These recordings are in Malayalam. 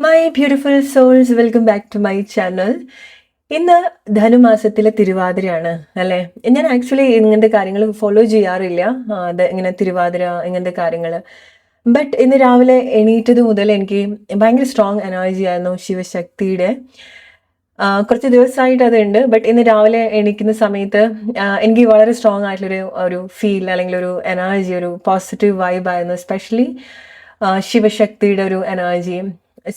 My beautiful souls, welcome back to my channel. ഇന്ന് ധനുമാസത്തിലെ തിരുവാതിരയാണ് അല്ലേ. ഞാൻ ആക്ച്വലി ഇങ്ങനത്തെ കാര്യങ്ങൾ ഫോളോ ചെയ്യാറില്ല, ഇങ്ങനെ തിരുവാതിര ഇങ്ങനത്തെ കാര്യങ്ങൾ. ബട്ട് ഇന്ന് രാവിലെ എണീറ്റത് മുതൽ എനിക്ക് ഭയങ്കര സ്ട്രോങ് എനർജി ആയിരുന്നു ശിവശക്തിയുടെ. കുറച്ച് ദിവസമായിട്ട് അതുണ്ട്. ബട്ട് ഇന്ന് രാവിലെ എണീക്കുന്ന സമയത്ത് എനിക്ക് വളരെ സ്ട്രോങ് ആയിട്ടുള്ളൊരു ഫീൽ അല്ലെങ്കിൽ ഒരു എനർജി, ഒരു പോസിറ്റീവ് വൈബായിരുന്നു. എസ്പെഷ്യലി ശിവശക്തിയുടെ ഒരു എനർജി.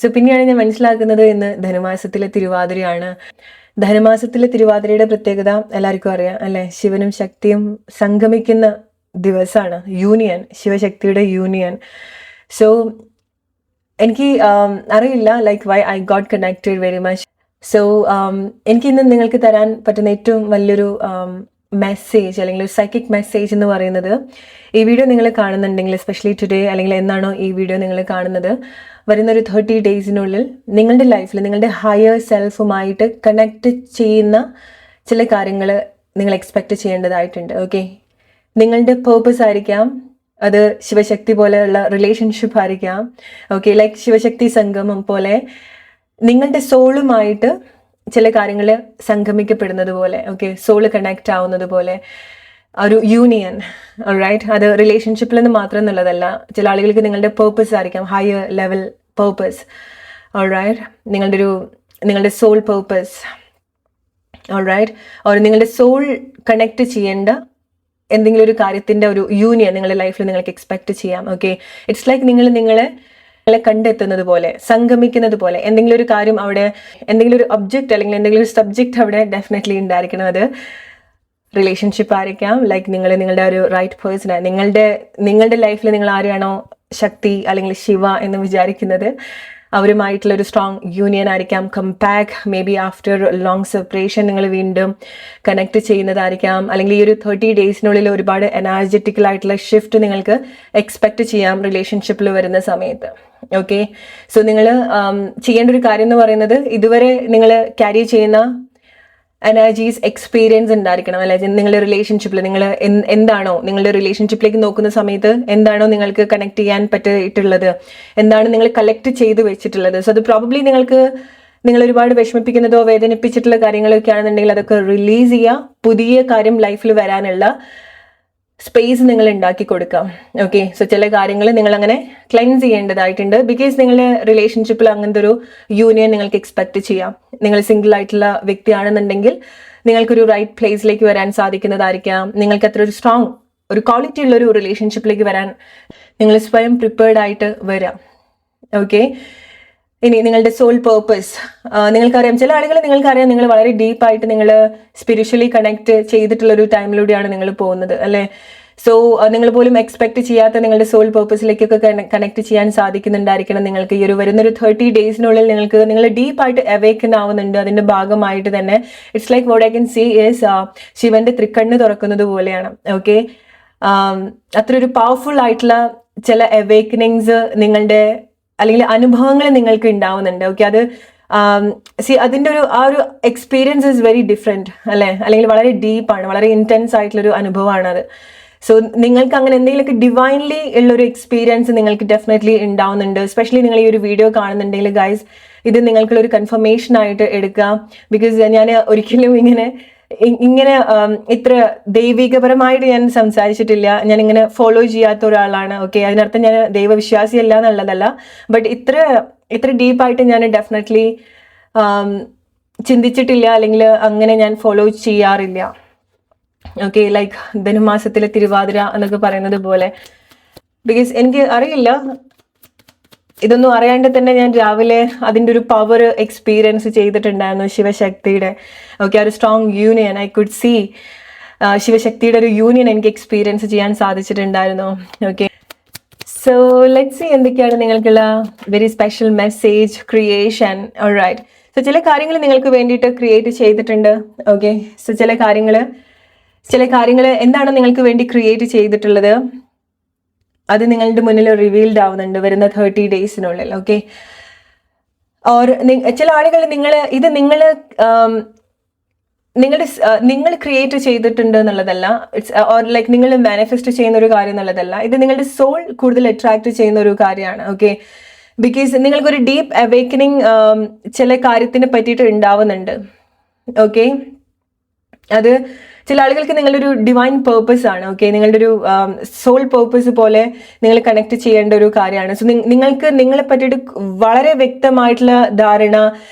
സോ പിന്നെയാണ് ഞാൻ മനസ്സിലാക്കുന്നത് ഇന്ന് ധനുമാസത്തിലെ തിരുവാതിരയാണ്. ധനുമാസത്തിലെ തിരുവാതിരയുടെ പ്രത്യേകത എല്ലാവർക്കും അറിയാം അല്ലെ. ശിവനും ശക്തിയും സംഗമിക്കുന്ന ദിവസമാണ്, യൂണിയൻ, ശിവശക്തിയുടെ യൂണിയൻ. സോ എനിക്ക് അറിയില്ല like why I got connected very much. So എനിക്കിന്ന് നിങ്ങൾക്ക് തരാൻ പറ്റുന്ന ഏറ്റവും വലിയൊരു മെസ്സേജ് അല്ലെങ്കിൽ ഒരു സൈക്കിക് മെസ്സേജ് എന്ന് പറയുന്നത്, ഈ വീഡിയോ നിങ്ങൾ കാണുന്നുണ്ടെങ്കിൽ, എസ്പെഷ്യലി ടുഡേ അല്ലെങ്കിൽ എന്നാണോ ഈ വീഡിയോ നിങ്ങൾ കാണുന്നത്, വരുന്നൊരു 30 ഡേയ്സിനുള്ളിൽ നിങ്ങളുടെ ലൈഫിൽ നിങ്ങളുടെ ഹയർ സെൽഫുമായിട്ട് കണക്ട് ചെയ്യുന്ന ചില കാര്യങ്ങൾ നിങ്ങൾ എക്സ്പെക്റ്റ് ചെയ്യേണ്ടതായിട്ടുണ്ട്. ഓക്കെ, നിങ്ങളുടെ പേർപ്പസ് ആയിരിക്കാം, അത് ശിവശക്തി പോലെയുള്ള റിലേഷൻഷിപ്പ് ആയിരിക്കാം. ഓക്കെ, ലൈക്ക് ശിവശക്തി സംഗമം പോലെ നിങ്ങളുടെ സോളുമായിട്ട് ചില കാര്യങ്ങൾ സംഗമിക്കപ്പെടുന്നത് പോലെ, ഓക്കെ, സോള് കണക്റ്റ് ആവുന്നത് പോലെ ഒരു യൂണിയൻ. റൈറ്റ്, അത് റിലേഷൻഷിപ്പിൽ നിന്ന് മാത്രം എന്നുള്ളതല്ല. ചില ആളുകൾക്ക് നിങ്ങളുടെ പേർപ്പസ് ആയിരിക്കാം, ഹയർ ലെവൽ പേർപ്പസ്. ഓൾറൈറ്റ്, നിങ്ങളുടെ സോൾ പേർപ്പസ്. ഓൾറൈറ്റ്, ഓർ നിങ്ങളുടെ സോൾ കണക്ട് ചെയ്യേണ്ട എന്തെങ്കിലും ഒരു കാര്യത്തിൻ്റെ ഒരു യൂണിയൻ നിങ്ങളുടെ ലൈഫിൽ നിങ്ങൾക്ക് എക്സ്പെക്ട് ചെയ്യാം. ഓക്കെ, ഇറ്റ്സ് ലൈക്ക് നിങ്ങളെ കണ്ടെത്തുന്നത് പോലെ, സംഗമിക്കുന്നത് പോലെ എന്തെങ്കിലും ഒരു കാര്യം അവിടെ, എന്തെങ്കിലും ഒരു ഒബ്ജക്റ്റ് അല്ലെങ്കിൽ എന്തെങ്കിലും ഒരു സബ്ജക്റ്റ് അവിടെ ഡെഫിനറ്റ്ലി ഉണ്ടായിരിക്കണം. അത് റിലേഷൻഷിപ്പ് ആയിരിക്കാം, ലൈക്ക് നിങ്ങളുടെ ഒരു റൈറ്റ് പേഴ്സൺ, നിങ്ങളുടെ ലൈഫിൽ നിങ്ങൾ ആരെയാണോ ശക്തി അല്ലെങ്കിൽ ശിവ എന്ന് വിചാരിക്കുന്നത്, അവരുമായിട്ടുള്ള ഒരു സ്ട്രോങ് യൂണിയൻ ആയിരിക്കാം. Comeback, maybe after long separation നിങ്ങൾ വീണ്ടും കണക്ട് ചെയ്യുന്നതായിരിക്കാം. അല്ലെങ്കിൽ ഈ ഒരു 30 ഡേയ്സിനുള്ളിൽ ഒരുപാട് എനർജറ്റിക്കൽ ആയിട്ടുള്ള ഷിഫ്റ്റ് നിങ്ങൾക്ക് എക്സ്പെക്ട് ചെയ്യാം റിലേഷൻഷിപ്പിൽ വരുന്ന സമയത്ത്. ഓക്കെ, സോ നിങ്ങൾ ചെയ്യേണ്ട ഒരു കാര്യം എന്ന് പറയുന്നത്, ഇതുവരെ നിങ്ങൾ ക്യാരി ചെയ്യുന്ന എനർജീസ്, എക്സ്പീരിയൻസ് ഉണ്ടായിരിക്കണം അല്ലെ. നിങ്ങളുടെ റിലേഷൻഷിപ്പിൽ നിങ്ങൾ എന്താണോ, നിങ്ങളുടെ റിലേഷൻഷിപ്പിലേക്ക് നോക്കുന്ന സമയത്ത് എന്താണോ നിങ്ങൾക്ക് കണക്ട് ചെയ്യാൻ പറ്റിയിട്ടുള്ളത്, എന്താണ് നിങ്ങൾ കളക്ട് ചെയ്ത് വെച്ചിട്ടുള്ളത്. സോ അത് പ്രോബബ്ലി നിങ്ങൾ ഒരുപാട് വിഷമിപ്പിക്കുന്നതോ വേദനിപ്പിച്ചിട്ടുള്ള കാര്യങ്ങളൊക്കെ ആണെന്നുണ്ടെങ്കിൽ അതൊക്കെ റിലീസ് ചെയ്യുക. പുതിയ കാര്യം ലൈഫിൽ വരാനുള്ള സ്പേസ് നിങ്ങൾ ഉണ്ടാക്കി കൊടുക്കാം. ഓക്കെ, സോ ചില കാര്യങ്ങൾ നിങ്ങൾ അങ്ങനെ ക്ലെൻസ് ചെയ്യേണ്ടതായിട്ടുണ്ട്. ബിക്കോസ് നിങ്ങളുടെ റിലേഷൻഷിപ്പിൽ അങ്ങനത്തെ ഒരു യൂണിയൻ നിങ്ങൾക്ക് എക്സ്പെക്ട് ചെയ്യാം. നിങ്ങൾ സിംഗിൾ ആയിട്ടുള്ള വ്യക്തിയാണെന്നുണ്ടെങ്കിൽ നിങ്ങൾക്കൊരു റൈറ്റ് പ്ലേസിലേക്ക് വരാൻ സാധിക്കുന്നതായിരിക്കാം. നിങ്ങൾക്ക് അത്ര ഒരു സ്ട്രോങ്, ഒരു ക്വാളിറ്റി ഉള്ള ഒരു റിലേഷൻഷിപ്പിലേക്ക് വരാൻ നിങ്ങൾ സ്വയം പ്രിപ്പയർഡ് ആയിട്ട് വരാം. ഓക്കെ, ഇനി നിങ്ങളുടെ സോൾ പേർപ്പസ് നിങ്ങൾക്കറിയാം. ചില ആളുകൾ നിങ്ങൾക്കറിയാം, നിങ്ങൾ വളരെ ഡീപ്പായിട്ട് നിങ്ങൾ സ്പിരിച്വലി കണക്ട് ചെയ്തിട്ടുള്ളൊരു ടൈമിലൂടെയാണ് നിങ്ങൾ പോകുന്നത് അല്ലേ. സോ നിങ്ങൾ പോലും എക്സ്പെക്ട് ചെയ്യാത്ത നിങ്ങളുടെ സോൾ പേർപ്പസിലേക്കൊക്കെ കണക്ട് ചെയ്യാൻ സാധിക്കുന്നുണ്ടായിരിക്കണം. നിങ്ങൾക്ക് ഈ വരുന്നൊരു 30 ഡേയ്സിനുള്ളിൽ നിങ്ങൾ ഡീപ്പായിട്ട് അവേക്കൻ ആവുന്നുണ്ട്. അതിന്റെ ഭാഗമായിട്ട് തന്നെ it's like what I can see is ശിവന്റെ തൃക്കണ്ണ് തുറക്കുന്നത് പോലെയാണ്. ഓക്കെ, അത്ര ഒരു പവർഫുൾ ആയിട്ടുള്ള ചില അവേക്കനിങ്സ് നിങ്ങളുടെ അല്ലെങ്കിൽ അനുഭവങ്ങൾ നിങ്ങൾക്ക് ഉണ്ടാവുന്നുണ്ട്. ഓക്കെ, അത് അതിൻ്റെ ആ ഒരു എക്സ്പീരിയൻസ് ഇസ് വെരി ഡിഫറെൻറ്റ് അല്ലേ, അല്ലെങ്കിൽ വളരെ ഡീപ്പാണ്, വളരെ ഇൻറ്റൻസ് ആയിട്ടുള്ളൊരു അനുഭവമാണ് അത്. സോ നിങ്ങൾക്ക് അങ്ങനെ എന്തെങ്കിലുമൊക്കെ ഡിവൈൻലി ഉള്ളൊരു എക്സ്പീരിയൻസ് നിങ്ങൾക്ക് ഡെഫിനറ്റ്ലി ഉണ്ടാവുന്നുണ്ട്. എസ്പെഷ്യലി നിങ്ങൾ ഈ ഒരു വീഡിയോ കാണുന്നുണ്ടെങ്കിൽ ഗൈസ്, ഇത് നിങ്ങൾക്കുള്ളൊരു കൺഫർമേഷൻ ആയിട്ട് എടുക്കുക. ബിക്കോസ് ഞാൻ ഒരിക്കലും ഇങ്ങനെ ഇത്ര ദൈവികപരമായിട്ട് ഞാൻ സംസാരിച്ചിട്ടില്ല. ഞാൻ ഇങ്ങനെ ഫോളോ ചെയ്യാത്ത ഒരാളാണ്. ഓക്കെ, അതിനർത്ഥം ഞാൻ ദൈവവിശ്വാസിയല്ല എന്നുള്ളതല്ല. ബട്ട് ഇത്ര ഡീപ്പായിട്ട് ഞാൻ ഡെഫിനറ്റ്ലി ചിന്തിച്ചിട്ടില്ല, അല്ലെങ്കിൽ അങ്ങനെ ഞാൻ ഫോളോ ചെയ്യാറില്ല. ഓക്കെ, ലൈക്ക് ധനുമാസത്തിലെ തിരുവാതിര എന്നൊക്കെ പറയുന്നത് പോലെ. ബിക്കോസ് എനിക്ക് അറിയില്ല, ഇതൊന്നും അറിയാണ്ട് തന്നെ ഞാൻ രാവിലെ അതിൻ്റെ ഒരു പവർ എക്സ്പീരിയൻസ് ചെയ്തിട്ടുണ്ടായിരുന്നു ശിവശക്തിയുടെ. ഓക്കെ, ഒരു strong union I could see. ശിവശക്തിയുടെ ഒരു യൂണിയൻ എനിക്ക് എക്സ്പീരിയൻസ് ചെയ്യാൻ സാധിച്ചിട്ടുണ്ടായിരുന്നു. ഓക്കെ, സോ ലെറ്റ്സ് സീ എന്തൊക്കെയാണ് നിങ്ങൾക്കുള്ള very special message creation. Alright, so ചില കാര്യങ്ങൾ നിങ്ങൾക്ക് വേണ്ടിയിട്ട് ക്രിയേറ്റ് ചെയ്തിട്ടുണ്ട്. ഓക്കെ, സോ ചില കാര്യങ്ങൾ എന്താണ് നിങ്ങൾക്ക് വേണ്ടി ക്രിയേറ്റ് ചെയ്തിട്ടുള്ളത്, അത് നിങ്ങളുടെ മുന്നിൽ റിവീൽഡ് ആവുന്നുണ്ട് വരുന്ന 30 ഡേയ്സിനുള്ളിൽ. ഓക്കെ, ഓർ ചില ആളുകൾ നിങ്ങൾ ക്രിയേറ്റ് ചെയ്തിട്ടുണ്ട് എന്നുള്ളതല്ല, ഇറ്റ്സ് ഓർ ലൈക്ക് നിങ്ങൾ മാനിഫെസ്റ്റ് ചെയ്യുന്ന ഒരു കാര്യം എന്നുള്ളതല്ല. ഇത് നിങ്ങളുടെ സോൾ കൂടുതൽ അട്രാക്ട് ചെയ്യുന്ന ഒരു കാര്യമാണ്. ഓക്കെ, ബിക്കോസ് നിങ്ങൾക്കൊരു ഡീപ്പ് അവേക്കനിങ് ചില കാര്യത്തിനെ പറ്റിയിട്ട് ഉണ്ടാവുന്നുണ്ട്. ഓക്കെ, അത് ചില ആളുകൾക്ക് നിങ്ങളുടെ ഒരു ഡിവൈൻ പേർപ്പസ് ആണ്. ഓക്കെ, നിങ്ങളുടെ ഒരു സോൾ പേർപ്പസ് പോലെ നിങ്ങൾ കണക്ട് ചെയ്യേണ്ട ഒരു കാര്യമാണ്. സോ നിങ്ങൾക്ക് നിങ്ങളെ പറ്റിയിട്ട് വളരെ വ്യക്തമായിട്ടുള്ള ധാരണ,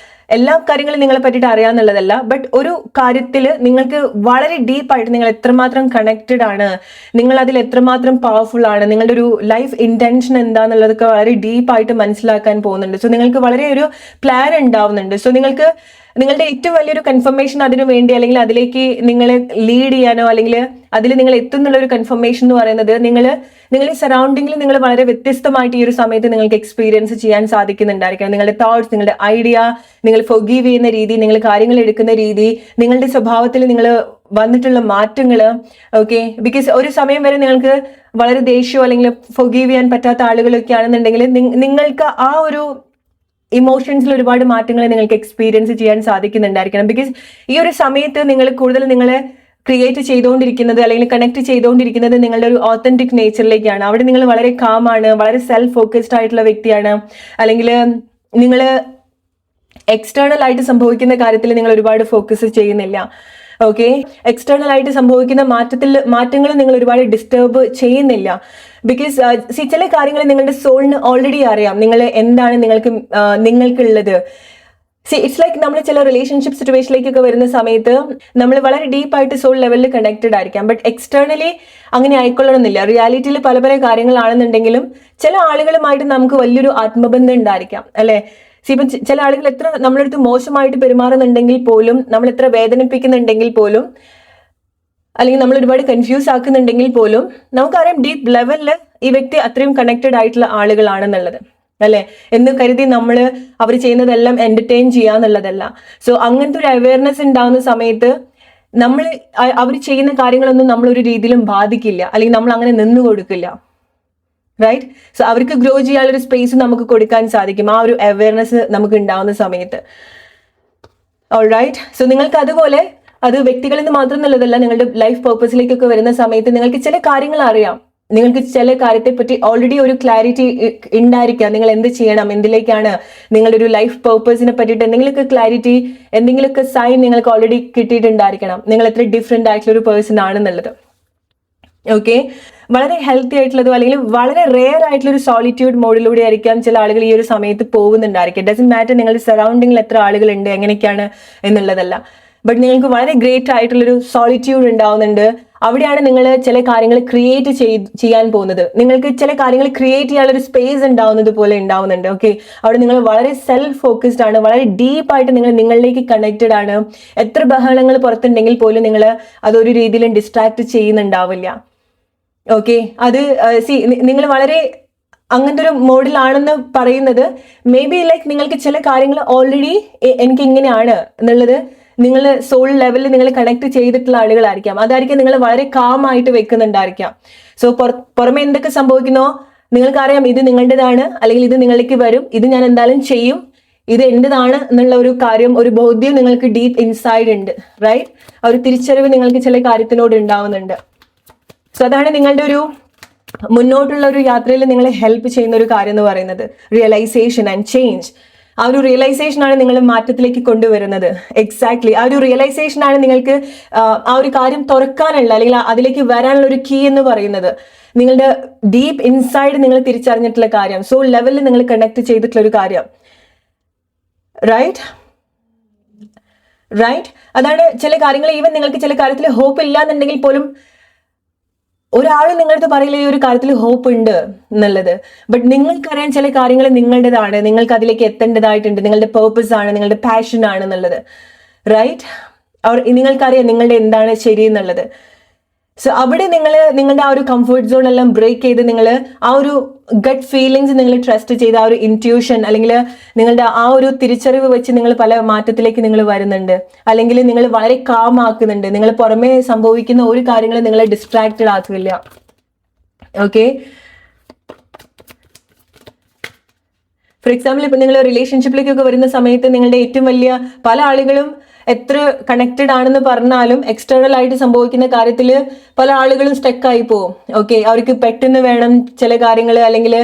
എല്ലാ കാര്യങ്ങളും നിങ്ങളെ പറ്റിയിട്ട് അറിയാന്നുള്ളതല്ല, ബട്ട് ഒരു കാര്യത്തിൽ നിങ്ങൾക്ക് വളരെ ഡീപ്പായിട്ട് നിങ്ങൾ എത്രമാത്രം കണക്റ്റഡ് ആണ്, നിങ്ങൾ അതിൽ എത്രമാത്രം പവർഫുൾ ആണ്, നിങ്ങളുടെ ഒരു ലൈഫ് ഇന്റൻഷൻ എന്താന്നുള്ളതൊക്കെ വളരെ ഡീപ്പായിട്ട് മനസ്സിലാക്കാൻ പോകുന്നുണ്ട്. സോ നിങ്ങൾക്ക് വളരെ ഒരു പ്ലാൻ ഉണ്ടാവുന്നുണ്ട്. സോ നിങ്ങൾക്ക് നിങ്ങളുടെ ഏറ്റവും വലിയൊരു കൺഫർമേഷൻ അതിനു വേണ്ടി, അല്ലെങ്കിൽ അതിലേക്ക് നിങ്ങളെ ലീഡ് ചെയ്യാനോ അല്ലെങ്കിൽ അതിൽ നിങ്ങൾ എത്തുന്നുള്ള ഒരു കൺഫർമേഷൻ എന്ന് പറയുന്നത് നിങ്ങളുടെ സറൗണ്ടിങ്ങിൽ നിങ്ങൾ വളരെ വ്യത്യസ്തമായിട്ട് ഈ ഒരു സമയത്ത് നിങ്ങൾക്ക് എക്സ്പീരിയൻസ് ചെയ്യാൻ സാധിക്കുന്നുണ്ടായിരിക്കണം. നിങ്ങളുടെ തോട്ട്സ്, നിങ്ങളുടെ ഐഡിയ, നിങ്ങൾ ഫൊഗീവ് ചെയ്യുന്ന രീതി, നിങ്ങൾ കാര്യങ്ങൾ എടുക്കുന്ന രീതി, നിങ്ങളുടെ സ്വഭാവത്തിൽ നിങ്ങൾ വന്നിട്ടുള്ള മാറ്റങ്ങൾ. ഓക്കെ, ബിക്കോസ് ഒരു സമയം വരെ നിങ്ങൾക്ക് വളരെ ദേഷ്യമോ അല്ലെങ്കിൽ ഫൊഗീവ് ചെയ്യാൻ പറ്റാത്ത ആളുകളൊക്കെ ആണെന്നുണ്ടെങ്കിൽ നിങ്ങൾക്ക് ആ ഒരു ഇമോഷൻസിൽ ഒരുപാട് മാറ്റങ്ങൾ നിങ്ങൾക്ക് എക്സ്പീരിയൻസ് ചെയ്യാൻ സാധിക്കുന്നുണ്ടായിരിക്കണം. ബിക്കോസ് ഈ ഒരു സമയത്ത് നിങ്ങൾ കൂടുതൽ നിങ്ങളെ ക്രിയേറ്റ് ചെയ്തുകൊണ്ടിരിക്കുന്നത് അല്ലെങ്കിൽ കണക്ട് ചെയ്തുകൊണ്ടിരിക്കുന്നത് നിങ്ങളുടെ ഒരു ഓത്തന്റിക് നേച്ചറിലേക്കാണ്. അവിടെ നിങ്ങൾ വളരെ കാമാണ്, വളരെ സെൽഫ് ഫോക്കസ്ഡ് ആയിട്ടുള്ള വ്യക്തിയാണ്, അല്ലെങ്കിൽ നിങ്ങൾ എക്സ്റ്റേണൽ ആയിട്ട് സംഭവിക്കുന്ന കാര്യത്തിൽ നിങ്ങൾ ഒരുപാട് ഫോക്കസ് ചെയ്യുന്നില്ല. ഓക്കെ, എക്സ്റ്റേണൽ ആയിട്ട് സംഭവിക്കുന്ന മാറ്റങ്ങൾ നിങ്ങൾ ഒരുപാട് ഡിസ്റ്റർബ് ചെയ്യുന്നില്ല. ബിക്കോസ് ചില കാര്യങ്ങൾ നിങ്ങളുടെ സോളിന് ഓൾറെഡി അറിയാം, നിങ്ങൾ എന്താണ് നിങ്ങൾക്കുള്ളത്. ഇറ്റ്സ് ലൈക്ക് നമ്മൾ ചില റിലേഷൻഷിപ്പ് സിറ്റുവേഷനിലേക്കൊക്കെ വരുന്ന സമയത്ത് നമ്മൾ വളരെ ഡീപ്പായിട്ട് സോൾ ലെവലിൽ കണക്റ്റഡ് ആയിരിക്കാം, ബട്ട് എക്സ്റ്റേണലി അങ്ങനെ ആയിക്കൊള്ളണമെന്നില്ല. റിയാലിറ്റിയിൽ പല പല കാര്യങ്ങളാണെന്നുണ്ടെങ്കിലും ചില ആളുകളുമായിട്ട് നമുക്ക് വലിയൊരു ആത്മബന്ധം ഉണ്ടായിരിക്കാം, അല്ലെ? ഇപ്പം ചില ആളുകൾ എത്ര നമ്മളടുത്ത് മോശമായിട്ട് പെരുമാറുന്നുണ്ടെങ്കിൽ പോലും, നമ്മൾ എത്ര വേദനിപ്പിക്കുന്നുണ്ടെങ്കിൽ പോലും, അല്ലെങ്കിൽ നമ്മൾ ഒരുപാട് കൺഫ്യൂസ് ആക്കുന്നുണ്ടെങ്കിൽ പോലും നമുക്കറിയാം ഡീപ്പ് ലെവലിൽ ഈ വ്യക്തി അത്രയും കണക്റ്റഡ് ആയിട്ടുള്ള ആളുകളാണെന്നുള്ളത്, അല്ലെ? എന്ന് കരുതി നമ്മൾ അവർ ചെയ്യുന്നതെല്ലാം എന്റർടൈൻ ചെയ്യാന്നുള്ളതല്ല. സോ അങ്ങനത്തെ ഒരു അവയർനെസ് ഉണ്ടാവുന്ന സമയത്ത് നമ്മൾ അവർ ചെയ്യുന്ന കാര്യങ്ങളൊന്നും നമ്മളൊരു രീതിയിലും ബാധിക്കില്ല, അല്ലെങ്കിൽ നമ്മൾ അങ്ങനെ നിന്നു കൊടുക്കില്ല. റൈറ്റ്? സോ അവർക്ക് ഗ്രോ ചെയ്യാനുള്ള ഒരു സ്പേസ് നമുക്ക് കൊടുക്കാൻ സാധിക്കും ആ ഒരു അവയർനെസ് നമുക്ക് ഉണ്ടാവുന്ന സമയത്ത്. ഓൾറൈറ്റ്, സോ നിങ്ങൾക്ക് അതുപോലെ അത് വ്യക്തികളിൽ നിന്ന് മാത്രം എന്നുള്ളതല്ല, നിങ്ങളുടെ ലൈഫ് പേർപ്പസിലേക്കൊക്കെ വരുന്ന സമയത്ത് നിങ്ങൾക്ക് ചില കാര്യങ്ങൾ അറിയാം, നിങ്ങൾക്ക് ചില കാര്യത്തെ പറ്റി ഓൾറെഡി ഒരു ക്ലാരിറ്റി ഉണ്ടായിരിക്കാം. നിങ്ങൾ എന്ത് ചെയ്യണം, എന്തിലേക്കാണ് നിങ്ങളുടെ ഒരു ലൈഫ് പേർപ്പസിനെ പറ്റിയിട്ട് എന്തെങ്കിലുമൊക്കെ ക്ലാരിറ്റി, എന്തെങ്കിലുമൊക്കെ സൈൻ നിങ്ങൾക്ക് ഓൾറെഡി കിട്ടിയിട്ടുണ്ടായിരിക്കണം, നിങ്ങൾ എത്ര ഡിഫറെന്റ് ആയിട്ടുള്ള ഒരു പേഴ്സൺ ആണെന്നുള്ളത്. ഓക്കെ, വളരെ ഹെൽത്തി ആയിട്ടുള്ളതോ അല്ലെങ്കിൽ വളരെ റെയർ ആയിട്ടുള്ള ഒരു സോളിറ്റ്യൂഡ് മോഡിലൂടെ ആയിരിക്കാം ചില ആളുകൾ ഈ ഒരു സമയത്ത് പോകുന്നുണ്ടായിരിക്കും. ഡസന്റ് മാറ്റർ നിങ്ങളുടെ സറൗണ്ടിങ്ങിൽ എത്ര ആളുകളുണ്ട്, എങ്ങനെയൊക്കെയാണ് എന്നുള്ളതല്ല, ബട്ട് നിങ്ങൾക്ക് വളരെ ഗ്രേറ്റ് ആയിട്ടുള്ളൊരു സോളിറ്റ്യൂഡ് ഉണ്ടാവുന്നുണ്ട്. അവിടെയാണ് നിങ്ങൾ ചില കാര്യങ്ങൾ ക്രിയേറ്റ് ചെയ്യാൻ പോകുന്നത്. നിങ്ങൾക്ക് ചില കാര്യങ്ങൾ ക്രിയേറ്റ് ചെയ്യാനുള്ള ഒരു സ്പേസ് ഉണ്ടാവുന്നത് പോലെ ഉണ്ടാവുന്നുണ്ട്. ഓക്കെ, അവിടെ നിങ്ങൾ വളരെ സെൽഫ് ഫോക്കസ്ഡ് ആണ്, വളരെ ഡീപ്പായിട്ട് നിങ്ങൾ നിങ്ങളിലേക്ക് കണക്റ്റഡ് ആണ്. എത്ര ബഹളങ്ങൾ പുറത്തുണ്ടെങ്കിൽ പോലും നിങ്ങൾ അതൊരു രീതിയിലും ഡിസ്ട്രാക്ട് ചെയ്യുന്നുണ്ടാവില്ല. ഓക്കെ, അത് നിങ്ങൾ വളരെ അങ്ങനത്തെ ഒരു മോഡിലാണെന്ന് പറയുന്നത് മേ ബി ലൈക്ക് നിങ്ങൾക്ക് ചില കാര്യങ്ങൾ ഓൾറെഡി എനിക്ക് ഇങ്ങനെയാണ് എന്നുള്ളത് നിങ്ങൾ സോൾ ലെവലിൽ നിങ്ങൾ കണക്ട് ചെയ്തിട്ടുള്ള ആളുകളായിരിക്കാം. അതായിരിക്കും നിങ്ങൾ വളരെ കാമായിട്ട് വെക്കുന്നുണ്ടായിരിക്കാം. സോ പുറമെ എന്തൊക്കെ സംഭവിക്കുന്നോ നിങ്ങൾക്കറിയാം ഇത് നിങ്ങളുടേതാണ്, അല്ലെങ്കിൽ ഇത് നിങ്ങളിലേക്ക് വരും, ഇത് ഞാൻ എന്തായാലും ചെയ്യും, ഇത് എന്റേതാണ് എന്നുള്ള ഒരു കാര്യം, ഒരു ബോധ്യം നിങ്ങൾക്ക് ഡീപ്പ് ഇൻസൈഡ് ഉണ്ട്. റൈറ്റ്? ആ ഒരു തിരിച്ചറിവ് നിങ്ങൾക്ക് ചില കാര്യത്തിനോട് ഉണ്ടാവുന്നുണ്ട്. സോ അതാണ് നിങ്ങളുടെ ഒരു മുന്നോട്ടുള്ള ഒരു യാത്രയിൽ നിങ്ങളെ ഹെൽപ്പ് ചെയ്യുന്ന ഒരു കാര്യം എന്ന് പറയുന്നത് റിയലൈസേഷൻ ആൻഡ് ചേഞ്ച്. ആ ഒരു റിയലൈസേഷൻ ആണ് നിങ്ങൾ മാറ്റത്തിലേക്ക് കൊണ്ടുവരുന്നത്. എക്സാക്ട്ലി ആ ഒരു റിയലൈസേഷൻ ആണ് നിങ്ങൾക്ക് ആ ഒരു കാര്യം തുറക്കാനുള്ള അല്ലെങ്കിൽ അതിലേക്ക് വരാനുള്ള ഒരു കീ എന്ന് പറയുന്നത്. നിങ്ങളുടെ ഡീപ്പ് ഇൻസൈഡ് നിങ്ങൾ തിരിച്ചറിഞ്ഞിട്ടുള്ള കാര്യം, സോ ലെവലിൽ നിങ്ങൾ കണക്ട് ചെയ്തിട്ടുള്ള ഒരു കാര്യം. റൈറ്റ്? അതാണ് ചില കാര്യങ്ങൾ, ഈവൻ നിങ്ങൾക്ക് ചില കാര്യത്തിൽ ഹോപ്പ് ഇല്ല എന്നുണ്ടെങ്കിൽ പോലും ഒരാൾ നിങ്ങളടുത്ത് പറയില്ല ഈ ഒരു കാര്യത്തിൽ ഹോപ്പ് ഉണ്ട് എന്നുള്ളത്, ബട്ട് നിങ്ങൾക്കറിയാം ചില കാര്യങ്ങൾ നിങ്ങളുടേതാണ്, നിങ്ങൾക്ക് അതിലേക്ക് എത്തേണ്ടതായിട്ടുണ്ട്, നിങ്ങളുടെ പേർപ്പസ് ആണ്, നിങ്ങളുടെ പാഷൻ ആണ് എന്നുള്ളത്. റൈറ്റ്? നിങ്ങൾക്കറിയാം നിങ്ങളുടെ എന്താണ് ശരി എന്നുള്ളത്. സോ അവിടെ നിങ്ങളുടെ ആ ഒരു കംഫർട്ട് സോൺ എല്ലാം ബ്രേക്ക് ചെയ്ത് നിങ്ങൾ ആ ഒരു ഗട്ട് ഫീലിങ്സ് നിങ്ങൾ ട്രസ്റ്റ് ചെയ്ത് ആ ഒരു ഇൻറ്റ്യൂഷൻ അല്ലെങ്കിൽ നിങ്ങളുടെ ആ ഒരു തിരിച്ചറിവ് വെച്ച് നിങ്ങൾ പല മാറ്റത്തിലേക്ക് നിങ്ങൾ വരുന്നുണ്ട്, അല്ലെങ്കിൽ നിങ്ങൾ വളരെ കാം ആക്കുന്നുണ്ട്. നിങ്ങൾ പുറമേ സംഭവിക്കുന്ന ഒരു കാര്യങ്ങളും നിങ്ങളെ ഡിസ്ട്രാക്റ്റഡ് ആക്കില്ല. ഓക്കെ, ഫോർ എക്സാമ്പിൾ ഇപ്പൊ നിങ്ങൾ റിലേഷൻഷിപ്പിലേക്കൊക്കെ വരുന്ന സമയത്ത് നിങ്ങളുടെ ഏറ്റവും വലിയ പല ആളുകളും എത്ര കണക്റ്റഡ് ആണെന്ന് പറഞ്ഞാലും എക്സ്റ്റേണൽ ആയിട്ട് സംഭവിക്കുന്ന കാര്യത്തിൽ പല ആളുകളും സ്റ്റക്ക് ആയി പോകും. ഓക്കെ, അവർക്ക് പെട്ടെന്ന് വേണം ചില കാര്യങ്ങൾ, അല്ലെങ്കിൽ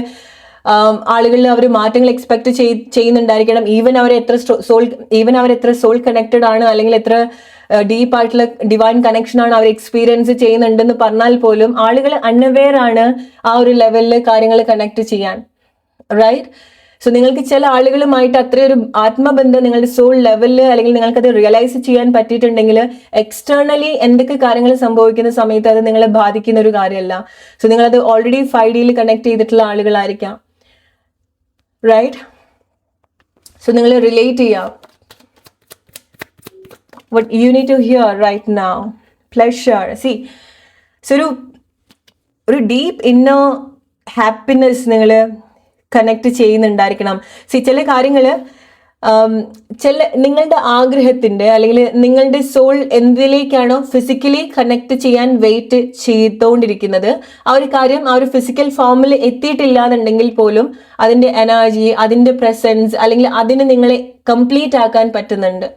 ആളുകളിൽ അവർ മാറ്റങ്ങൾ എക്സ്പെക്ട് ചെയ്യുന്നുണ്ടായിരിക്കണം. ഈവൻ അവർ എത്ര സോൾ കണക്റ്റഡ് ആണ്, അല്ലെങ്കിൽ എത്ര ഡീപ്പ് ആയിട്ടുള്ള ഡിവൈൻ കണക്ഷൻ ആണ് അവർ എക്സ്പീരിയൻസ് ചെയ്യുന്നുണ്ടെന്ന് പറഞ്ഞാൽ പോലും ആളുകൾ അൺഅവെയർ ആണ് ആ ഒരു ലെവലിൽ കാര്യങ്ങൾ കണക്ട് ചെയ്യാൻ. റൈറ്റ്? സോ നിങ്ങൾക്ക് ചില ആളുകളുമായിട്ട് അത്രയൊരു ആത്മബന്ധം നിങ്ങളുടെ സോൾ ലെവലിൽ, അല്ലെങ്കിൽ നിങ്ങൾക്കത് റിയലൈസ് ചെയ്യാൻ പറ്റിയിട്ടുണ്ടെങ്കിൽ എക്സ്റ്റേണലി എന്തൊക്കെ കാര്യങ്ങൾ സംഭവിക്കുന്ന സമയത്ത് അത് നിങ്ങളെ ബാധിക്കുന്ന ഒരു കാര്യമല്ല. സോ നിങ്ങളത് ഓൾറെഡി 5Dയിൽ കണക്ട് ചെയ്തിട്ടുള്ള ആളുകളായിരിക്കാം. റൈറ്റ്? സോ നിങ്ങൾ റിലേറ്റ് ചെയ്യാം. what you need to hear right now, pleasure. See, so ഒരു ഡീപ്പ് ഇന്നർ ഹാപ്പിനെസ് നിങ്ങൾ കണക്ട് ചെയ്യുന്നുണ്ടായിരിക്കണം. ചില കാര്യങ്ങൾ നിങ്ങളുടെ ആഗ്രഹത്തിന്റെ, അല്ലെങ്കിൽ നിങ്ങളുടെ സോൾ എന്തിലേക്കാണോ ഫിസിക്കലി കണക്ട് ചെയ്യാൻ വെയിറ്റ് ചെയ്തുകൊണ്ടിരിക്കുന്നത്, ആ ഒരു കാര്യം ആ ഒരു ഫിസിക്കൽ ഫോമിൽ എത്തിയിട്ടില്ല എന്നുണ്ടെങ്കിൽ പോലും അതിന്റെ എനർജി, അതിന്റെ പ്രസൻസ്, അല്ലെങ്കിൽ അതിന് നിങ്ങളെ കംപ്ലീറ്റ് ആക്കാൻ പറ്റുന്നുണ്ട്.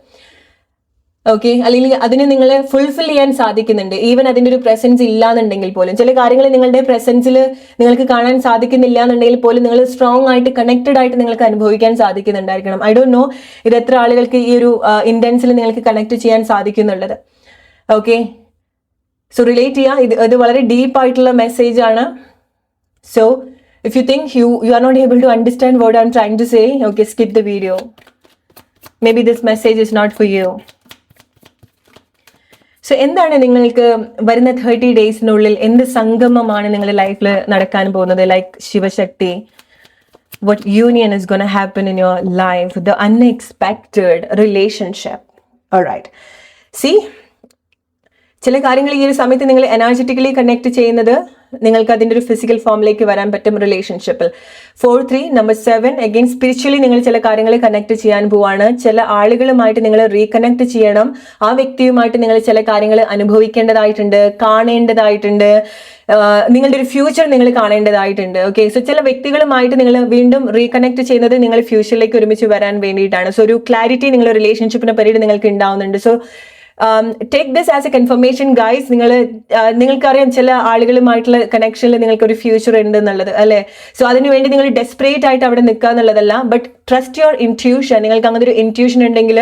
ഓക്കെ, അല്ലെങ്കിൽ അതിന് നിങ്ങളെ ഫുൾഫിൽ ചെയ്യാൻ സാധിക്കുന്നുണ്ട്. ഈവൻ അതിന്റെ ഒരു പ്രസൻസ് ഇല്ലാന്നുണ്ടെങ്കിൽ പോലും, ചില കാര്യങ്ങൾ നിങ്ങളുടെ പ്രസൻസിൽ നിങ്ങൾക്ക് കാണാൻ സാധിക്കുന്നില്ല എന്നുണ്ടെങ്കിൽ പോലും നിങ്ങൾ സ്ട്രോങ് ആയിട്ട് കണക്റ്റഡ് ആയിട്ട് നിങ്ങൾക്ക് അനുഭവിക്കാൻ സാധിക്കുന്നുണ്ടായിരിക്കണം. ഐ ഡോണ്ട് നോ ഇത് എത്ര ആളുകൾക്ക് ഈ ഒരു ഇന്റൻസിൽ നിങ്ങൾക്ക് കണക്ട് ചെയ്യാൻ സാധിക്കുന്നുള്ളത്. ഓക്കെ, സോ റിലേറ്റ് ചെയ്യാം. ഇത് വളരെ ഡീപ്പ് ആയിട്ടുള്ള മെസ്സേജ് ആണ്. So if you think you are not able to understand what I am trying to say, okay, skip the video. Maybe this message is not for you. So എന്താണ് നിങ്ങൾക്ക് വരുന്ന 30 ഡേയ്സിനുള്ളിൽ എന്ത് സംഗമമാണ് നിങ്ങളുടെ ലൈഫിൽ നടക്കാൻ പോകുന്നത്? Like Shivashakti, what union is going to happen in your life, the unexpected relationship. All right, see, ചില കാര്യങ്ങൾ ഈ ഒരു സമയത്ത് നിങ്ങൾ എനർജറ്റിക്കലി കണക്ട് ചെയ്യുന്നത് നിങ്ങൾക്ക് അതിൻ്റെ ഒരു ഫിസിക്കൽ ഫോമിലേക്ക് വരാൻ പറ്റും റിലേഷൻഷിപ്പിൽ. 4-3 നമ്പർ 7 അഗെയിൻ സ്പിരിച്വലി നിങ്ങൾ ചില കാര്യങ്ങൾ കണക്ട് ചെയ്യാൻ പോവാണ്. ചില ആളുകളുമായിട്ട് നിങ്ങൾ റീകണക്ട് ചെയ്യണം. ആ വ്യക്തിയുമായിട്ട് നിങ്ങൾ ചില കാര്യങ്ങൾ അനുഭവിക്കേണ്ടതായിട്ടുണ്ട്, കാണേണ്ടതായിട്ടുണ്ട്, നിങ്ങളുടെ ഒരു ഫ്യൂച്ചർ നിങ്ങൾ കാണേണ്ടതായിട്ടുണ്ട്. ഓക്കെ, സോ ചില വ്യക്തികളുമായിട്ട് നിങ്ങൾ വീണ്ടും റീകണക്ട് ചെയ്യുന്നത് നിങ്ങൾ ഫ്യൂച്ചറിലേക്ക് ഒരുമിച്ച് വരാൻ വേണ്ടിയിട്ടാണ്. സോ ഒരു ക്ലാരിറ്റി നിങ്ങളുടെ റിലേഷൻഷിപ്പിനെ പറ്റിയിട്ട് നിങ്ങൾക്ക് ഉണ്ടാവുന്നുണ്ട്. So take this as A confirmation guys. നിങ്ങൾക്കറിയാം ചില ആളുകളുമായിട്ടുള്ള കണക്ഷനിൽ നിങ്ങൾക്ക് ഒരു ഫ്യൂച്ചർ ഉണ്ട് എന്നുള്ളത്, അല്ലെ? സോ അതിനുവേണ്ടി നിങ്ങൾ ഡെസ്പറേറ്റ് ആയിട്ട് അവിടെ നിൽക്കുക എന്നുള്ളതല്ല, ബട്ട് ട്രസ്റ്റ് യുവർ ഇൻറ്റ്യൂഷൻ. നിങ്ങൾക്ക് അങ്ങനെ ഒരു ഇൻറ്റ്യൂഷൻ ഉണ്ടെങ്കിൽ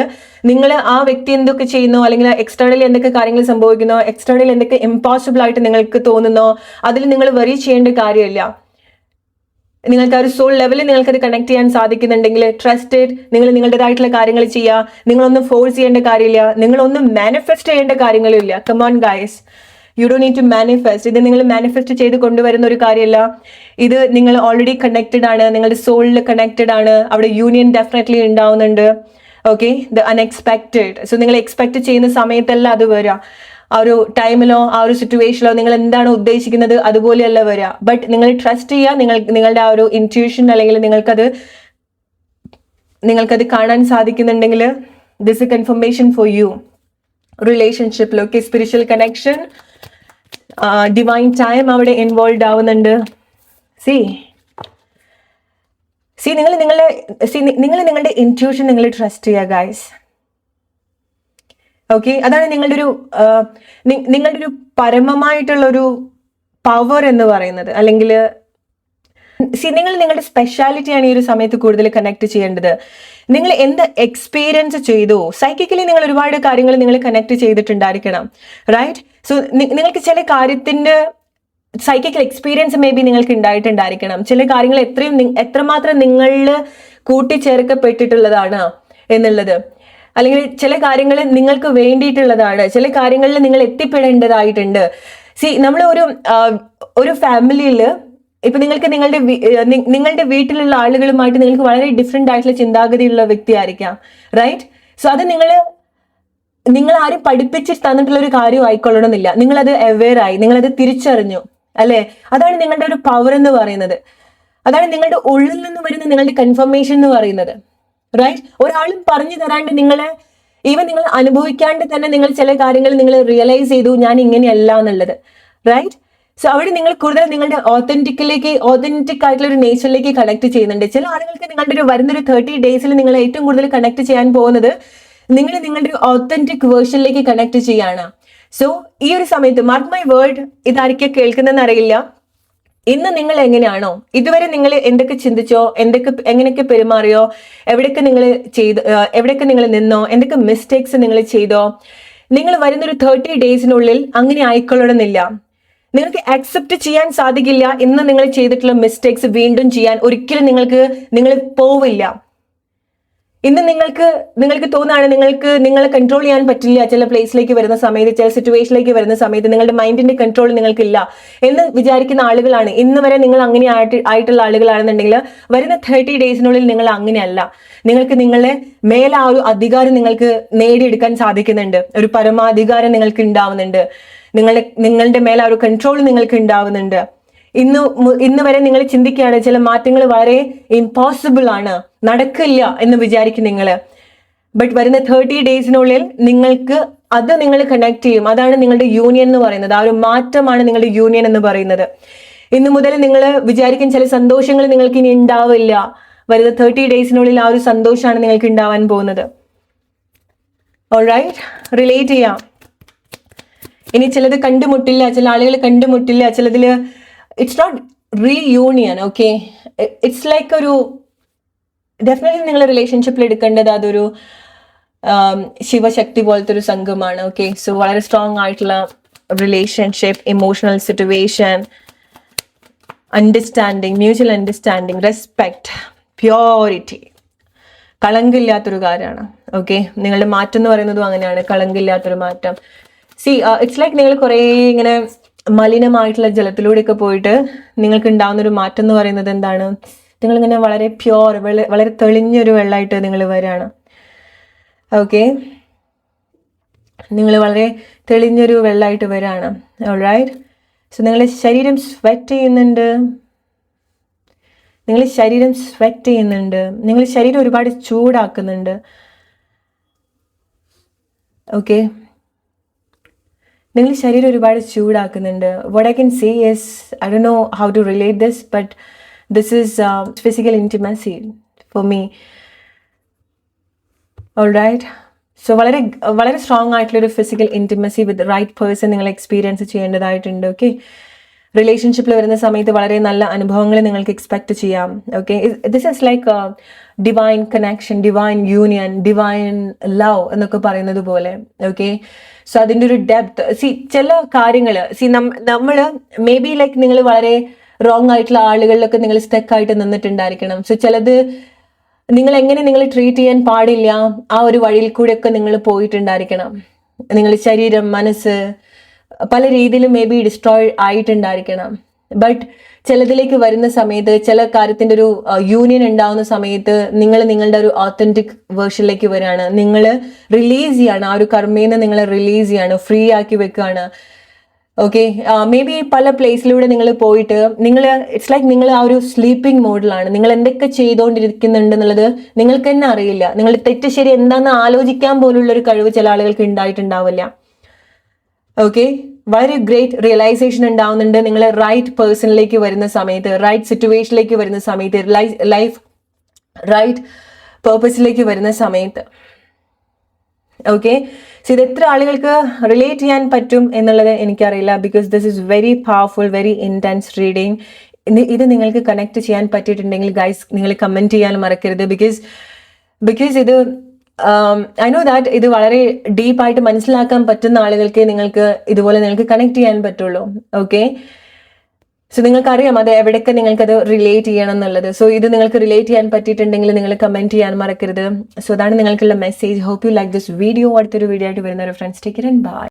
നിങ്ങൾ ആ വ്യക്തി എന്തൊക്കെ ചെയ്യുന്നോ, അല്ലെങ്കിൽ എക്സ്റ്റേണലി എന്തൊക്കെ കാര്യങ്ങൾ സംഭവിക്കുന്നോ, എക്സ്റ്റേണലി എന്തൊക്കെ ഇമ്പോസിബിൾ ആയിട്ട് നിങ്ങൾക്ക് തോന്നുന്നോ, അതിൽ നിങ്ങൾ വറി ചെയ്യേണ്ട കാര്യമില്ല. നിങ്ങൾക്ക് ആ ഒരു സോൾ ലെവലിൽ നിങ്ങൾക്കത് കണക്ട് ചെയ്യാൻ സാധിക്കുന്നുണ്ടെങ്കിൽ ട്രസ്റ്റഡ്, നിങ്ങൾ നിങ്ങളുടേതായിട്ടുള്ള കാര്യങ്ങൾ ചെയ്യുക. നിങ്ങളൊന്നും ഫോഴ്സ് ചെയ്യേണ്ട കാര്യമില്ല, നിങ്ങളൊന്നും മാനിഫെസ്റ്റ് ചെയ്യേണ്ട കാര്യങ്ങളില്ല. Come on guys, you don't need to manifest. ഇത് നിങ്ങൾ മാനിഫെസ്റ്റ് ചെയ്ത് കൊണ്ടുവരുന്ന ഒരു കാര്യമല്ല. ഇത് നിങ്ങൾ ഓൾറെഡി കണക്റ്റഡ് ആണ്, നിങ്ങളുടെ സോളിൽ കണക്റ്റഡ് ആണ്. അവിടെ യൂണിയൻ ഡെഫിനറ്റ്ലി ഉണ്ടാവുന്നുണ്ട്. Okay, the unexpected. സോ നിങ്ങൾ എക്സ്പെക്ട് ചെയ്യുന്ന സമയത്തല്ല അത് വരിക. ആ ഒരു ടൈമിലോ ആ ഒരു സിറ്റുവേഷനിലോ നിങ്ങൾ എന്താണ് ഉദ്ദേശിക്കുന്നത് അതുപോലെയല്ല വരിക. ബട്ട് നിങ്ങൾ ട്രസ്റ്റ് ചെയ്യുക. നിങ്ങളുടെ ആ ഒരു ഇൻറ്റ്യൂഷൻ, അല്ലെങ്കിൽ നിങ്ങൾക്കത് കാണാൻ സാധിക്കുന്നുണ്ടെങ്കിൽ this a confirmation for you. റിലേഷൻഷിപ്പിലൊക്കെ സ്പിരിച്വൽ കണക്ഷൻ, ഡിവൈൻ ടൈം അവിടെ ഇൻവോൾവ് ആവുന്നുണ്ട്. നിങ്ങൾ നിങ്ങളുടെ ഇൻറ്റ്യൂഷൻ നിങ്ങൾ ട്രസ്റ്റ് ചെയ്യുക ഗൈസ്. ഓക്കെ, അതാണ് നിങ്ങളുടെ ഒരു പരമമായിട്ടുള്ളൊരു പവർ എന്ന് പറയുന്നത്. അല്ലെങ്കിൽ നിങ്ങൾ നിങ്ങളുടെ സ്പെഷ്യാലിറ്റിയാണ് ഈ ഒരു സമയത്ത് കൂടുതൽ കണക്ട് ചെയ്യേണ്ടത്. നിങ്ങൾ എന്ത് എക്സ്പീരിയൻസ് ചെയ്തു, സൈക്കിക്കലി നിങ്ങൾ ഒരുപാട് കാര്യങ്ങൾ നിങ്ങൾ കണക്ട് ചെയ്തിട്ടുണ്ടായിരിക്കണം. റൈറ്റ്? സോ നിങ്ങൾക്ക് ചില കാര്യത്തിന്റെ സൈക്കിക്കൽ എക്സ്പീരിയൻസ് മേ ബി നിങ്ങൾക്ക് ഉണ്ടായിട്ടുണ്ടായിരിക്കണം. ചില കാര്യങ്ങൾ എത്രമാത്രം നിങ്ങളിൽ കൂട്ടിച്ചേർക്കപ്പെട്ടിട്ടുള്ളതാണ് എന്നുള്ളത്, അല്ലെങ്കിൽ ചില കാര്യങ്ങൾ നിങ്ങൾക്ക് വേണ്ടിയിട്ടുള്ളതാണ്, ചില കാര്യങ്ങളിൽ നിങ്ങൾ എത്തിപ്പെടേണ്ടതായിട്ടുണ്ട്. നമ്മൾ ഒരു ഫാമിലിയിൽ ഇപ്പൊ നിങ്ങൾക്ക് നിങ്ങളുടെ വീട്ടിലുള്ള ആളുകളുമായിട്ട് നിങ്ങൾക്ക് വളരെ ഡിഫറെന്റ് ആയിട്ടുള്ള ചിന്താഗതിയുള്ള വ്യക്തിയായിരിക്കാം. റൈറ്റ്? സോ അത് നിങ്ങൾ ആരും പഠിപ്പിച്ച് തന്നിട്ടുള്ള ഒരു കാര്യം ആയിക്കൊള്ളണമെന്നില്ല. നിങ്ങളത് അവെയർ ആയി, നിങ്ങളത് തിരിച്ചറിഞ്ഞു, അല്ലെ? അതാണ് നിങ്ങളുടെ ഒരു പവർ എന്ന് പറയുന്നത്. അതാണ് നിങ്ങളുടെ ഉള്ളിൽ നിന്ന് വരുന്ന നിങ്ങളുടെ കൺഫർമേഷൻ എന്ന് പറയുന്നത്. റൈറ്റ്? ഒരാളും പറഞ്ഞു തരാണ്ട് നിങ്ങൾ അനുഭവിക്കാണ്ട് തന്നെ നിങ്ങൾ ചില കാര്യങ്ങൾ നിങ്ങൾ റിയലൈസ് ചെയ്തു, ഞാൻ ഇങ്ങനെയല്ല എന്നുള്ളത്. റൈറ്റ്? സോ അവിടെ നിങ്ങൾ കൂടുതൽ നിങ്ങളുടെ ഓതന്റിക് ആയിട്ടുള്ള ഒരു നേച്ചറിലേക്ക് കണക്ട് ചെയ്യുന്നുണ്ട്. ചില ആളുകൾക്ക് നിങ്ങളുടെ വരുന്നൊരു 30 ഡേയ്സിൽ നിങ്ങൾ ഏറ്റവും കൂടുതൽ കണക്ട് ചെയ്യാൻ പോകുന്നത് നിങ്ങളുടെ ഓതന്റിക് വേർഷനിലേക്ക് കണക്ട് ചെയ്യാണ്. സോ ഈ ഒരു സമയത്ത് മാർക്ക് മൈ വേർഡ്, ഇതായിരിക്കും കേൾക്കുന്നതെന്ന് അറിയില്ല, ഇന്ന് നിങ്ങൾ എങ്ങനെയാണോ, ഇതുവരെ നിങ്ങൾ എന്തൊക്കെ ചിന്തിച്ചോ, എങ്ങനെയൊക്കെ പെരുമാറിയോ, എവിടെയൊക്കെ നിങ്ങൾ നിന്നോ, എന്തൊക്കെ മിസ്റ്റേക്സ് നിങ്ങൾ ചെയ്തോ, നിങ്ങൾ വരുന്നൊരു 30 ഡേയ്സിനുള്ളിൽ അങ്ങനെ ആയിക്കൊള്ളണമെന്നില്ല. നിങ്ങൾക്ക് അക്സെപ്റ്റ് ചെയ്യാൻ സാധിക്കില്ല ഇന്ന് നിങ്ങൾ ചെയ്തിട്ടുള്ള മിസ്റ്റേക്സ് വീണ്ടും ചെയ്യാൻ. ഒരിക്കലും നിങ്ങൾ പോവില്ല. ഇന്ന് നിങ്ങൾക്ക് തോന്നുകയാണ് നിങ്ങളെ കൺട്രോൾ ചെയ്യാൻ പറ്റില്ല ചില പ്ലേസിലേക്ക് വരുന്ന സമയത്ത്, ചില സിറ്റുവേഷനിലേക്ക് വരുന്ന സമയത്ത് നിങ്ങളുടെ മൈൻഡിന്റെ കൺട്രോൾ നിങ്ങൾക്കില്ല എന്ന് വിചാരിക്കുന്ന ആളുകളാണ്. ഇന്ന് വരെ നിങ്ങൾ അങ്ങനെ ആയിട്ടുള്ള ആളുകളാണെന്നുണ്ടെങ്കിൽ വരുന്ന 30 ഡേയ്സിനുള്ളിൽ നിങ്ങൾ അങ്ങനെയല്ല. നിങ്ങൾക്ക് നിങ്ങളുടെ മേലെ ആ ഒരു അധികാരം നിങ്ങൾക്ക് നേടിയെടുക്കാൻ സാധിക്കുന്നുണ്ട്. ഒരു പരമാധികാരം നിങ്ങൾക്ക് ഉണ്ടാവുന്നുണ്ട്. നിങ്ങളുടെ മേലെ ആ ഒരു കൺട്രോൾ നിങ്ങൾക്ക് ഉണ്ടാവുന്നുണ്ട്. ഇന്ന് വരെ നിങ്ങൾ ചിന്തിക്കുകയാണ് ചില മാറ്റങ്ങൾ വളരെ ഇമ്പോസിബിൾ ആണ്, നടക്കില്ല എന്ന് വിചാരിക്കും നിങ്ങൾ. ബട്ട് വരുന്ന 30 ഡേയ്സിനുള്ളിൽ നിങ്ങൾ കണക്ട് ചെയ്യും. അതാണ് നിങ്ങളുടെ യൂണിയൻ എന്ന് പറയുന്നത്. ആ ഒരു മാറ്റമാണ് നിങ്ങളുടെ യൂണിയൻ എന്ന് പറയുന്നത്. ഇന്ന് മുതൽ നിങ്ങൾ വിചാരിക്കും ചില സന്തോഷങ്ങൾ നിങ്ങൾക്ക് ഇനി ഉണ്ടാവില്ല. വരുന്ന 30 ഡേയ്സിനുള്ളിൽ ആ ഒരു സന്തോഷമാണ് നിങ്ങൾക്ക് ഉണ്ടാവാൻ പോകുന്നത്. ഓൾറൈറ്റ്, റിലേറ്റ് ചെയ്യാം. ഇനി ചിലത് കണ്ടുമുട്ടില്ല, ചില ആളുകൾ കണ്ടുമുട്ടില്ല, ചിലതില് it's not reunion. Okay, it's like ഒരു ഡെഫിനറ്റ്ലി നിങ്ങൾ റിലേഷൻഷിപ്പിൽ എടുക്കേണ്ടത് അതൊരു ശിവശക്തി പോലത്തെ ഒരു സംഘമാണ്. ഓക്കെ, സോ വളരെ സ്ട്രോങ് ആയിട്ടുള്ള relationship, emotional situation, understanding, mutual understanding, respect, purity, കളങ്കില്ലാത്തൊരു കാര്യമാണ്. ഓക്കെ, നിങ്ങളുടെ മാറ്റം എന്ന് പറയുന്നതും അങ്ങനെയാണ്, കളങ്കില്ലാത്തൊരു മാറ്റം. ഇറ്റ്സ് ലൈക്ക് നിങ്ങൾ കുറേ ഇങ്ങനെ മലിനമായിട്ടുള്ള ജലത്തിലൂടെയൊക്കെ പോയിട്ട് നിങ്ങൾക്ക് ഉണ്ടാവുന്ന ഒരു മാറ്റം എന്ന് പറയുന്നത് എന്താണ്? നിങ്ങളിങ്ങനെ വളരെ പ്യോർ, വളരെ തെളിഞ്ഞൊരു വെള്ളമായിട്ട് നിങ്ങൾ വരികയാണ്. ഓക്കെ, നിങ്ങൾ വളരെ തെളിഞ്ഞൊരു വെള്ളമായിട്ട് വരികയാണ്. ഓൾറൈറ്റ്, സോ നിങ്ങളുടെ ശരീരം സ്വെറ്റ് ചെയ്യുന്നുണ്ട്. നിങ്ങൾ ശരീരം ഒരുപാട് ചൂടാക്കുന്നുണ്ട്. ഓക്കെ, നിങ്ങൾ ശരീരം ഒരുപാട് ചൂടാക്കുന്നുണ്ട്. What I can say is, I don't know how to relate this, but this is physical intimacy for me. Alright, so വളരെ സ്ട്രോങ് ആയിട്ടുള്ളൊരു physical intimacy with right person നിങ്ങൾ എക്സ്പീരിയൻസ് ചെയ്യേണ്ടതായിട്ടുണ്ട്. ഓക്കെ, റിലേഷൻഷിപ്പിൽ വരുന്ന സമയത്ത് വളരെ നല്ല അനുഭവങ്ങൾ നിങ്ങൾക്ക് എക്സ്പെക്ട് ചെയ്യാം. Okay, this is like divine connection, divine union, divine love എന്നൊക്കെ പറയുന്നത് പോലെ. ഓക്കെ, സോ അതിൻ്റെ ഒരു ഡെപ്ത്. ചില കാര്യങ്ങൾ നമ്മൾ മേ ബി ലൈക്ക് നിങ്ങൾ വളരെ റോങ് ആയിട്ടുള്ള ആളുകളിലൊക്കെ നിങ്ങൾ സ്റ്റക്കായിട്ട് നിന്നിട്ടുണ്ടായിരിക്കണം. സോ ചിലത് നിങ്ങൾ ട്രീറ്റ് ചെയ്യാൻ പാടില്ല ആ ഒരു വഴിയിൽ കൂടെയൊക്കെ നിങ്ങൾ പോയിട്ടുണ്ടായിരിക്കണം. നിങ്ങൾ ശരീരം, മനസ്സ് പല രീതിയിലും മേ ബി ഡിസ്ട്രോയ് ആയിട്ടുണ്ടായിരിക്കണം. ബട്ട് ചിലതിലേക്ക് വരുന്ന സമയത്ത്, ചില കാര്യത്തിൻ്റെ ഒരു യൂണിയൻ ഉണ്ടാവുന്ന സമയത്ത് നിങ്ങളുടെ ഒരു ഓത്തന്റിക് വേർഷനിലേക്ക് വരികയാണ്. നിങ്ങൾ റിലീസ് ചെയ്യാണ്, ആ ഒരു കർമ്മേന്ന് നിങ്ങൾ റിലീസ് ചെയ്യാണ്, ഫ്രീ ആക്കി വെക്കുകയാണ്. ഓക്കെ, മേ ബി പല പ്ലേസിലൂടെ നിങ്ങൾ പോയിട്ട് ഇറ്റ്സ് ലൈക്ക് നിങ്ങൾ ആ ഒരു സ്ലീപ്പിംഗ് മോഡിലാണ്. നിങ്ങൾ എന്തൊക്കെ ചെയ്തുകൊണ്ടിരിക്കുന്നുണ്ട് എന്നുള്ളത് നിങ്ങൾക്ക് തന്നെ അറിയില്ല. നിങ്ങൾ തെറ്റ് ശരി എന്താണെന്ന് ആലോചിക്കാൻ പോലുള്ള ഒരു കഴിവ് ചില ആളുകൾക്ക് ഉണ്ടായിട്ടുണ്ടാവില്ല. ഓക്കെ, വളരെ ഗ്രേറ്റ് റിയലൈസേഷൻ ഉണ്ടാവുന്നുണ്ട് നിങ്ങൾ റൈറ്റ് പേഴ്സണിലേക്ക് വരുന്ന സമയത്ത്, റൈറ്റ് സിറ്റുവേഷനിലേക്ക് വരുന്ന സമയത്ത്, ലൈഫ് റൈറ്റ് പേർപ്പസിലേക്ക് വരുന്ന സമയത്ത്. ഓക്കെ, സോ ഇത് എത്ര ആളുകൾക്ക് റിലേറ്റ് ചെയ്യാൻ പറ്റും എന്നുള്ളത് എനിക്കറിയില്ല. Because this is very powerful, very intense reading. ഇത് നിങ്ങൾക്ക് കണക്ട് ചെയ്യാൻ പറ്റിയിട്ടുണ്ടെങ്കിൽ ഗൈസ് നിങ്ങൾ കമൻറ്റ് ചെയ്യാൻ മറക്കരുത്. ബിക്കോസ് ഇത് ഐ നോ ദാറ്റ് ഇത് വളരെ ഡീപ്പായിട്ട് മനസ്സിലാക്കാൻ പറ്റുന്ന ആളുകൾക്ക് ഇതുപോലെ നിങ്ങൾക്ക് കണക്ട് ചെയ്യാൻ പറ്റുള്ളൂ. ഓക്കെ, സോ നിങ്ങൾക്കറിയാം അത് എവിടെയൊക്കെ നിങ്ങൾക്കത് റിലേറ്റ് ചെയ്യണം എന്നുള്ളത്. സോ ഇത് നിങ്ങൾക്ക് റിലേറ്റ് ചെയ്യാൻ പറ്റിയിട്ടുണ്ടെങ്കിൽ നിങ്ങൾ കമൻറ്റ് ചെയ്യാൻ മറക്കരുത്. സോ അതാണ് നിങ്ങൾക്കുള്ള message. Hope you like this video. അടുത്തൊരു വീഡിയോ ആയിട്ട് വരുന്ന ഒരു friends, take care and by.